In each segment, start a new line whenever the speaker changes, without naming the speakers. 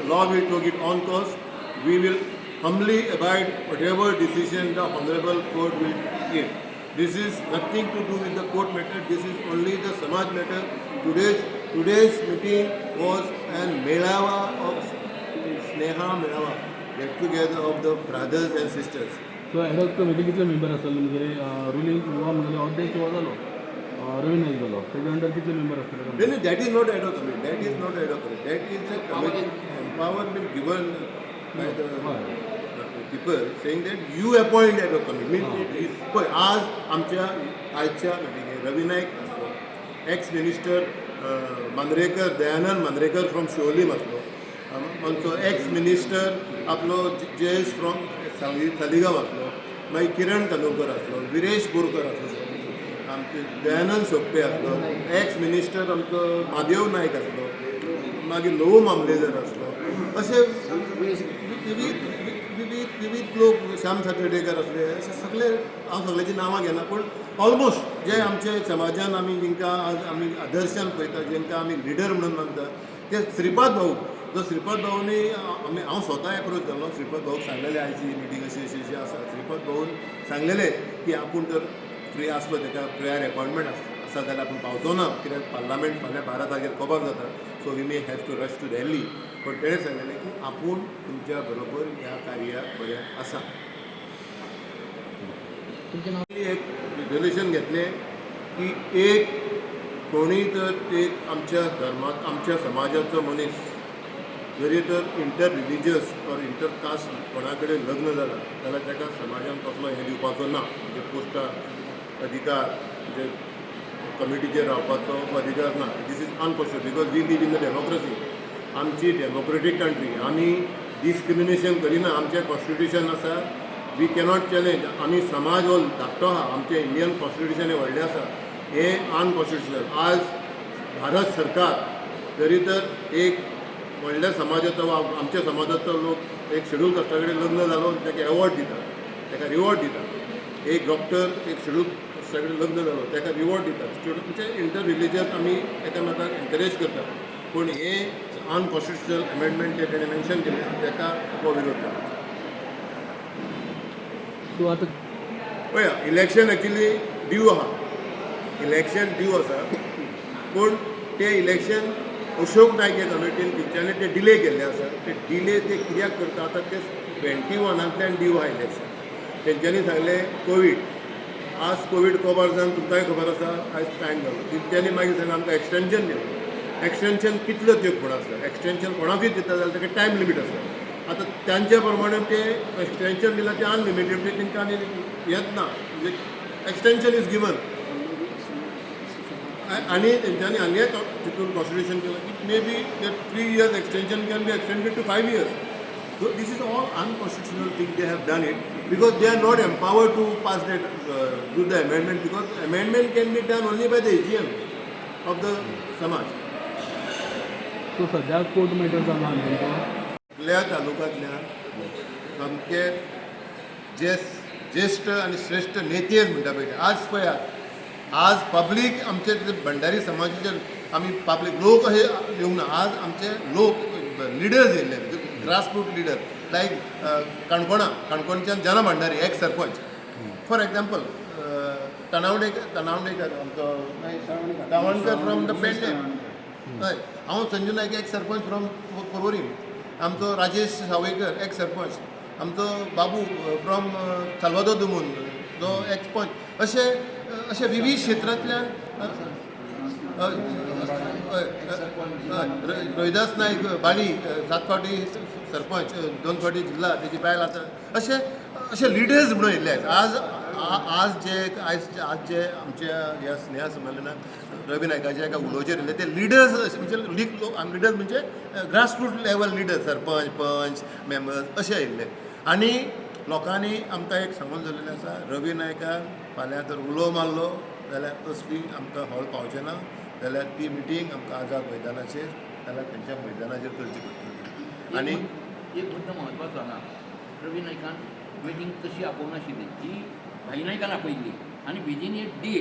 law will take it on course. We will humbly abide whatever decision the honorable court will give. This is nothing to do with the court matter. This is only the Samaj matter. Today's meeting was an Melava of Sneha Melava, get together of the brothers and sisters.
So ad hoc committee कितले member आसतले म्हणजे ruling किंवा म्हणजे अध्यक्ष हो जालो रवी नाईक जालो तेजे अंडर कितले मेंबर आसतले
No, that is not ad hoc committee. That is not ad hoc committee. That is the committee empowerment given by the people saying that you appoint ad hoc committee. पण आज आमच्या आजच्या मिटिंगेक रवी नाईक आसलो, ex minister Mandrekar Dayanand Mandrekar from Siolim आसलो, आमचो ex minister आपलो Jayesh from Saligao आसलो, मागीर किरण कानोकर आसलो, विरेश बोरकर आसलो, आमचे दयानंद सोप्पे आसलो, एक्स मिनिस्टर आमचो म्हादेव नायक आसलो, मागीर लवू मामलेकर आसलो, अशे विविध लोक श्याम सातर्डेकर असले अशे सगळे हांव सगळ्यांची नांवां घेना पूण ऑलमोस्ट जे आमचे समाजान आमी जेंकां आज आमी आदर्शान पळयता जेंकां आमी लिडर म्हणून मानता ते श्रीपाद भाऊ जो श्रीपाद भाऊनी हांव स्वता एप्रोच जालो श्रीपाद भाऊक सांगलेलें आयची मिटींग अशी अशी अशी आसा श्रीपाद भाऊन सांगलेलें की आपूण तर फ्री आसलो ताका प्रेयर अपॉयंटमेंट आसा जाल्यार आपूण पावचो ना कित्याक पार्लमेंट फाल्यां 12 तारखेर कबर जाता so we may have to rush to Delhi पण तेणें सांगलेलें की आपूण तुमच्या बरोबर ह्या कार्याक बऱ्याक आसा एक रिजोल्युशन घेतलें की एक कोणीय तर एक आमच्या धर्मात आमच्या समाजाचो मनीस जरी तर inter religious or inter caste कोणा कडेन लग्न जालां जाल्यार ताका समाजान कसलो हें दिवपाचो ना म्हणजे पोस्टार अधिकार म्हणजे कमिटीचेर रावपाचो अधिकार ना this is unpossible because we live in the democracy आमची डेमोक्रेटीक कंट्री आमी डिस्क्रिमिनेशन करिना आमचें कॉन्स्टिट्यूशन आसा वी कॅनॉट चॅलेंज आमी समाज हो धाकटो आहा आमचें इंडियन कॉन्स्टिट्यूशन हें व्हडलें आसा हें अनकॉन्स्टिट्युशनल आज भारत सरकार जरी तर एक व्हडल्या समाजाचो वा आमच्या समाजाचो लोक एक शेड्यूल कास्टा कडेन लग्न जालो ताका एवॉर्ड दिता ताका रिवॉर्ड दिता एक डॉक्टर एक शेड्यूल कास्टा कडेन लग्न जालो ताका रिवॉर्ड दिता म्हणजे इंटर रिलिजियस आमी एकामेकाक एनकरेज करता पूण हे अनकॉन्स्टिट्युशनल अमेंडमेंट जे तेणें मेन्शन केलें ताका हो विरोध जाला
सो आतां
पळया इलेक्शन एक्चुली ड्यू आहा इलेक्शन ड्यू आसा पूण तें इलेक्शन अशोक नायक हे कमिटीन तेंच्यांनी ते डिले केल्ले आसा ते डिले ते कित्याक करता आतां ते 21 ड्यू आहा इलेक्शन तेंच्यांनी सांगलें कोवीड आज कोवीड कवर जावन तुमकांय खबर आसा आयज टायम जालो तेंच्यांनी मागीर सांगलें आमकां एक्सटेंशन दिलें एक्सटेंशन कितलो दिवंक म्हण आसता एक्सटेंशन कोणाकूय दिता जाल्यार ताका टायम लिमीट आसता आतां तांच्या प्रमाणे ते एक्सटेंशन दिलां तें अनलिमिटेड ते तेंकां आनी येत ना म्हणजे एक्सटेंशन इज गिवन आणि तेंच्यांनी हांगे तितून कॉन्स्टिट्यूशन केलं की may be 3 years extension can be extended to 5 years so this is all unconstitutional thing they have done it because they are not empowered to pass that do the amendment because amendment can be done only by the AGM of the Samaj
so सद्या court matter जालो आहा तुमकां
आपल्या तालुक्यांतल्या सामके ज्येश्ठ आनी श्रेष्ठ नेते म्हणटा पळय आज पळयात आज पब्लीक आमचे भंडारी समाजाचे आमी पब्लीक लोक अशे येवंक ना आज आमचे लोक लिडर्स येयल्ले ग्रासरूट लिडर लायक काणकोणच्यान Jana Bhandari ex sarpanch for example Tanawadekar आमचो तावणकर फ्रॉम द पेडणे हय हांव संजू नायक एक्स सरपंच फ्रॉम पर्वरी आमचो राजेश सावयकर एक्स सरपंच आमचो बाबू फ्रॉम साल्वादोर दुमून जो एक्स पंच अशे विविध क्षेत्रांतल्यान रोहिदास नायक बाली 7 फावटी सरपंच 2 फावटी जिल्हा तेजी बायल आतां अशे लिडर्स म्हणून येयल्ले आज जे आमच्या ह्या स्नेहा संमेलनात रवी नायकाचे एका उलोवचेर येयले ते लिडर्स म्हणजे लिडर्स म्हणजे ग्रासरूट लेवल लिडर्स सरपंच पंच मेंबर्स अशे येयल्ले आनी लोकांनी आमकां एक सांगून दवरलेलें आसा रवी नायकान फाल्यां जर उलो मारलो जाल्यार असली आमकां हॉल पावचें ना जाल्यार ती मिटींग आमकां आझाद मैदानाचेर जाल्यार खंयच्या मैदानाचेर करची पडटली आनी
एक मुद्दो म्हत्वाचो हांगा रवी नायकान मिटींग तशी आपोवनाशिल्ली ती भाई नायकान आपयल्ली आनी विदीन ए डे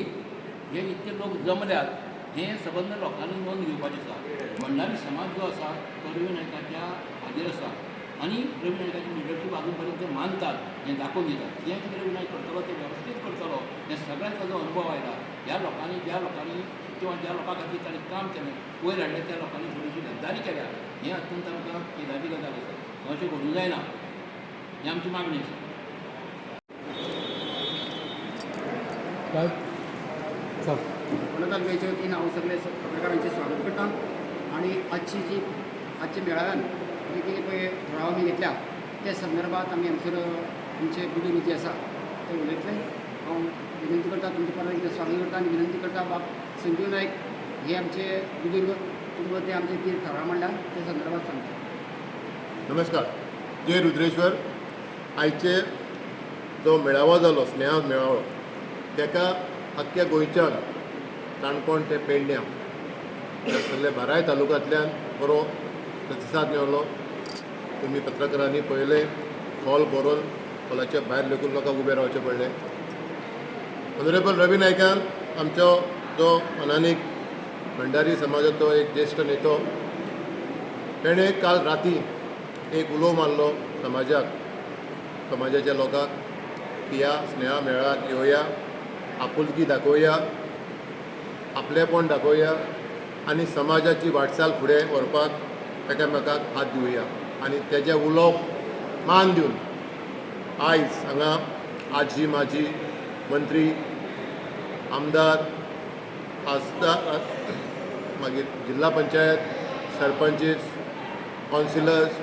हे इतके लोक जमल्यात हे सबंद लोकांनी नोंद घेवपाचें आसा. भंडारी समाज जो आसा तो रवी नायकाच्या हाजेर आसा आनी रवी नायकाची लिडरशीप अजून पर्यंत ते मानतात, हें दाखोवन दितात. जें कितें रवी नायक करतलो तें वेवस्थीत करतलो हें सगळ्यात ताजो अनुभव आयला. ज्या लोकांनी किंवा ज्या लोकां खातीर ताणें काम केलें, वयर हाडलें त्या लोकांनी थोडीशी गद्दारी केल्या, हें अत्यंत आमकां केदाची गजाल आसा. अशें घडूंक जायना ही आमची मागणी आसा.
काय सांग.
गणतंत्र डॅच्या वतीन हांव सगळे पत्रकारांचें स्वागत करता आनी आजचे मेळाव्यान जे कितें पळय थळाव आमी घेतल्या त्या संदर्भात आमी हांगसर आमचे बुजूर्ग जे आसा ते उलयतले. हांव विनंती करता तुमचे परत एकदां स्वागत करता आनी विनंती करता बाब संजीव नायक हे आमचे बुजूर्ग तुमकां ते आमचे कितें थळाव मांडला त्या संदर्भात सांगता.
नमस्कार. जय रुद्रेश्वर. आयचे जो मेळावो जालो स्नेहा मेळावो ताका आख्ख्या गोंयच्यान काणकोण ते पेडण्यां सगळ्या बाराय तालुक्यांतल्यान बरो प्रतिसाद मेळ्ळो. तुमी पत्रकारांनी पळयलें हॉल भरून हॉलाच्या भायर लेगून लोकांक उबें रावचें पडलें. ऑनरेबल रवी नायकान आमचो जो अनानीक भंडारी समाजाचो एक ज्येश्ठ नेतो तेणें काल राती एक उलो मारलो समाजाच्या लोकांक की ह्या स्नेहा मेळाव्याक येवया, आपुलकी दाखोवया, आपलेपण दाखोवया आनी समाजाची वाटचाल फुडें व्हरपाक एकामेकाक हात दिवया. आनी तेजे उलोवप मान दिवन आयज हांगा आजी माजी मंत्री, आमदार, खासदार, मागीर जिल्ला panchayat, sarpanches, councillors,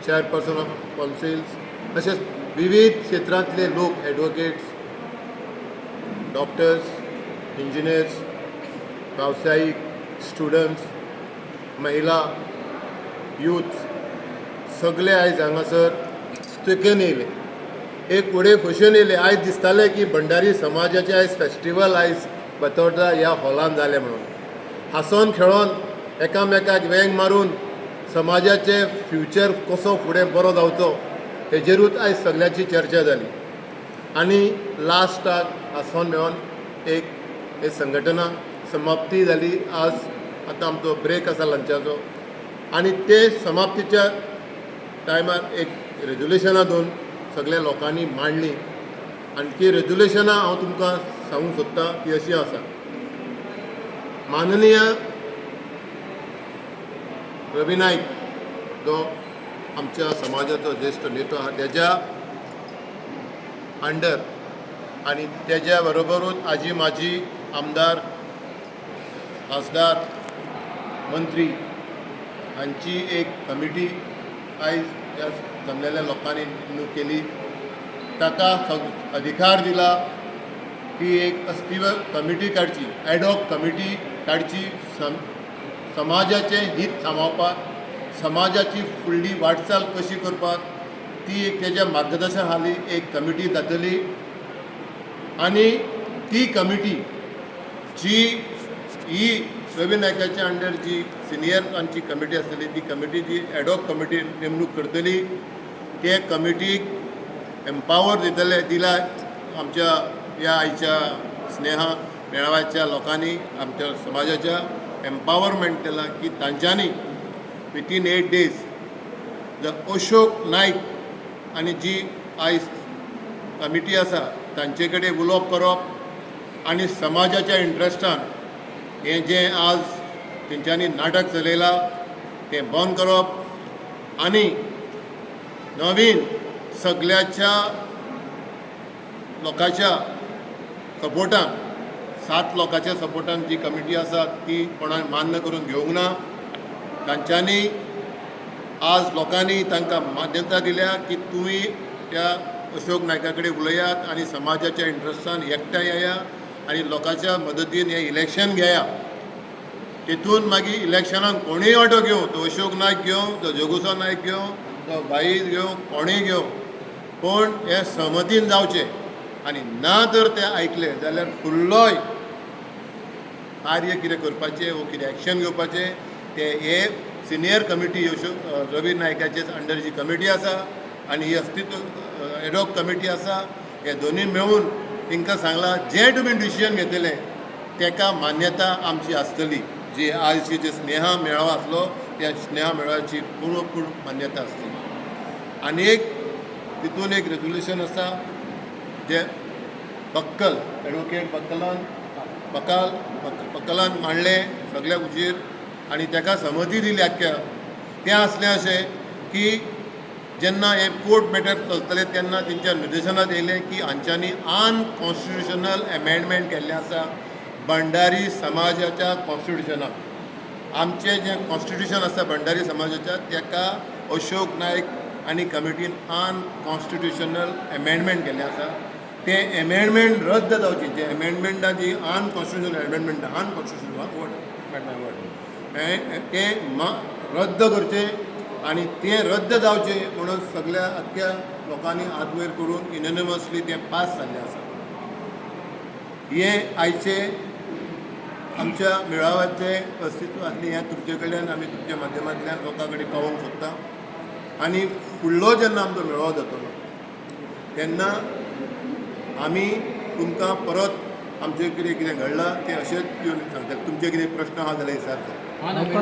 chairperson of कावन्सिल्स तशेंच विविध क्षेत्रांतले लोक, एडवोकेट्स, डॉक्टर्स, इंजिनियर्स, व्यावसायिक, स्टुडंट्स, महिला, यूथ सगळे आयज हांगासर तेकेन येयले. एक फुडें खोशयेन येयले. आयज दिसतालें की भंडारी समाजाचें आयज फेस्टिवल आयज बतौरजा ह्या हॉलान जालें म्हणून. हांसोन खेळोन एकामेकाक वेंग मारून समाजाचें फ्युचर कसो फुडें बरो जावचो हेजेरूच आयज सगळ्याची चर्चा जाली. आनी लास्टाक हांसोन मेळोन एक संघटना समाप्ती जाली. आज आतां आमचो ब्रेक आसा लंचाचो आनी ते समाप्तीच्या टायमार एक रेजोल्युशनां दोन सगळ्या लोकांनी मांडली आनी ती रेजोल्युशनां हांव तुमकां सांगूंक सोदतां ती अशी आसा. माननीय रवी नायक जो आमच्या समाजाचो ज्येश्ठ नेतो आहा तेज्या अंडर आनी तेज्या बरोबरूच आजी माजी आमदार, खासदार, मंत्री हांची एक कमिटी आयज ह्या जमलेल्या लोकांनी नेमणूक केली. ताका अधिकार दिला की एक अस्थिव कमिटी काडची, एडहॉक कमिटी काडची, समाजाचें हित सांबाळपाक, समाजाची फुडली वाटचाल कशी करपाक ती एक तेज्या मार्गदर्शना खाली एक कमिटी जातली. आनी ती कमिटी जी ही रवी नायकाच्या अंडर जी सिनियरांची कमिटी आसतली ती कमिटी जी एडहॉक कमिटी नेमणूक करतली. ते कमिटीक एम्पावर दिला आमच्या ह्या आयच्या स्नेहा मेळाव्याच्या लोकांनी आमच्या समाजाच्या एम्पावरमेंट केला की तांच्यांनी विथीन 8 days ज अशोक नायक आनी जी आयज कमिटी आसा तांचे कडेन उलोवप करप आनी समाजाच्या इंट्रस्टान हें जें आज तेंच्यांनी नाटक चलयलां तें बंद करप आनी नवीन सगळ्याच्या लोकांच्या सपोर्टान 7 लोकांच्या सपोर्टान जी कमिटी आसा ती कोणान मान्य करून घेवंक ना. तांच्यांनी आज लोकांनी तांकां मान्यता दिल्या की तुमी त्या अशोक नायका कडेन उलयात आनी समाजाच्या इंट्रस्टान एकठांय येया आनी लोकांच्या मदतीन हें इलेक्शन घेया. तेतून मागीर इलेक्शनाक कोणूय वांटो घेवं, तो अशोक नायक घेवं, तो जोगुसो नायक घेवं, तो भाई घेवं, कोणूय घेवं, पूण हें सहमतीन जावचें आनी ना जर तें आयकलें जाल्यार फुडलोय कार्य कितें करपाचें वो कितें एक्शन घेवपाचें तें हे सिनियर कमिटी रवी नायकाचे अंडर जी कमिटी आसा आनी ही अस्तित्व एडहॉक कमिटी आसा हे दोनी मेळून तांकां सांगलां जें तुमी डिसिजन घेतलें ताका मान्यता आमची आसतली. जी आयची जे स्नेहा मेळावा आसलो त्या स्नेहा मेळाव्याची पूर्ण मान्यता आसतली. आनी तितून एक रेजोल्युशन आसा जे बक्कल एडवोकेट बक्कलान मांडलें सगळ्या उजीर आनी ताका समती दिली आख्या. तें आसलें अशें की जेन्ना हे कोर्ट मॅटर चलतले तेन्ना तेंच्या निर्देशनांत येयलें की हांच्यांनी अनकॉन्स्टिट्युशनल एमेंडमेंट केल्लें आसा भंडारी समाजाच्या कॉन्स्टिट्युशनाक. आमचें जें कॉन्स्टिट्युशन आसा भंडारी समाजाच्या ताका अशोक नायक आनी कमिटीन अनकॉन्स्टिट्युशनल एमेंडमेंट केल्लें आसा. तें एमेंडमेंट रद्द जावचें. जें एमेंडमेंटा जी अनकॉन्स्टिट्युशनल एमेंडमेंट अनकॉन्स्टिट्युशनल तें रद्द करचें आनी तें रद्द जावचें म्हणून सगळ्या आख्या लोकांनी हात वयर करून युनिनमसली तें पास जाल्लें आसा. हें आयचे आमच्या मेळाव्याचें अस्तित्व आसली हें तुमचे कडल्यान आमी तुमच्या माध्यमांतल्यान लोकां कडेन पावोवंक सोदता. आनी फुडलो जेन्ना आमचो मेळावो जातलो तेन्ना आमी तुमकां परत आमचें कितें घडलां तें अशेंच येवन सांगतात. तुमचे कितें प्रश्न आहा जाल्यार विचारतात.